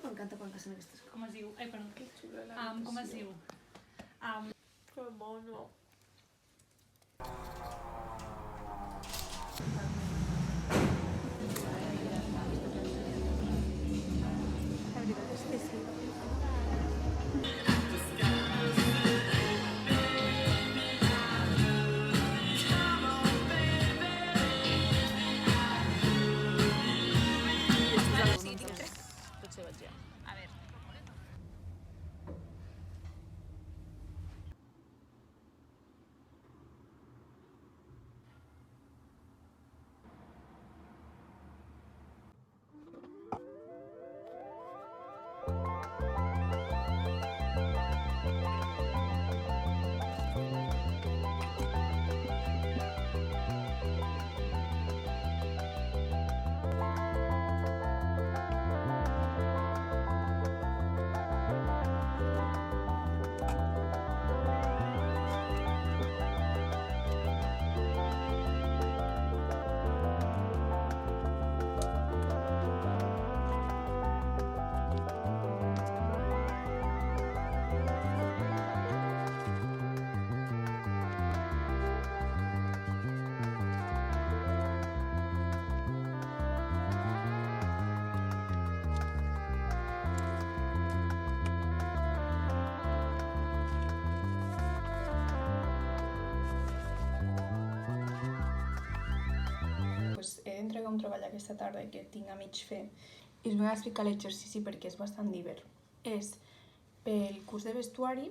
M'encanta quan passen aquestes coses. Com es diu? Ai, perdó. Que xula la Com es diu? Que mono. La veritat és que sí. Potser vaig ja. A veure. He d'entregar un treball aquesta tarda que tinc a mig fer i us vull explicar l'exercici perquè és bastant divert. És pel curs de vestuari,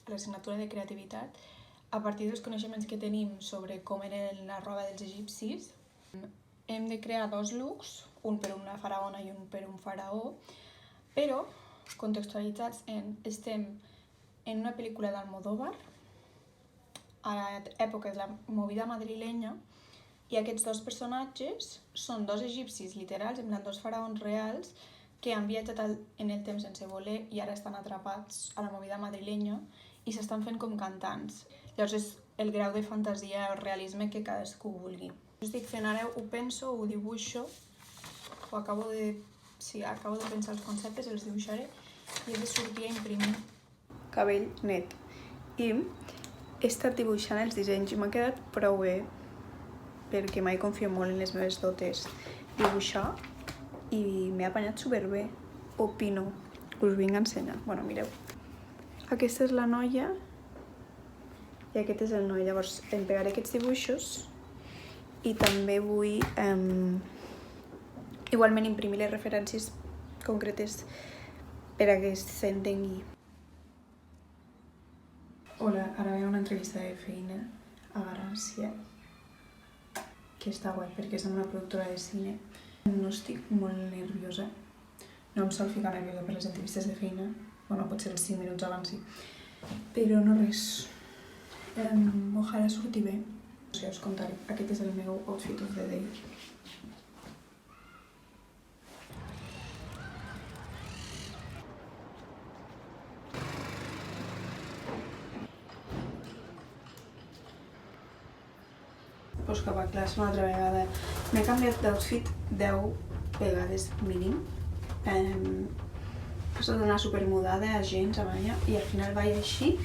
l'assignatura de creativitat, a partir dels coneixements que tenim sobre com era la roba dels egipcis, hem de crear 2 looks, un per una faraona i un per un faraó, però contextualitzats estem en una pel·lícula d'Almodóvar, a l'època de la movida madrilenya, i aquests 2 personatges són 2 egipcis literals, en plan 2 faraons reals, que han viatjat en el temps sense voler i ara estan atrapats a la movida madrilenya i s'estan fent com cantants. Llavors és el grau de fantasia o realisme que cadascú vulgui. Us estic fent ara, ho penso, ho dibuixo, acabo de pensar els conceptes, els dibuixaré i he de sortir a imprimir. Cabell net. I he estat dibuixant els dissenys i m'ha quedat prou bé, perquè mai confio molt en les meves dotes dibuixar i m'he apanyat superbé, opino. Us vinc a ensenyar. Bueno, mireu. Aquesta és la noia i aquest és el noi. Llavors em pegaré aquests dibuixos i també vull igualment imprimir les referències concretes per a que s'entengui. Hola, ara ve una entrevista de feina a Gràcia, que està guai perquè és amb una productora de cine. No estic molt nerviosa. No em sol ficar nerviosa per les entrevistes de feina. Bueno, potser els 5 minuts abans sí. Però no res. Ojalà surti bé. No sé, us contaré. Aquest és el meu outfit of the day. Pues cap a classe una altra vegada. M'he canviat d'outfit 10 vegades mínim. He passat d'anar supermudada a gens, a banya, i al final vaig així.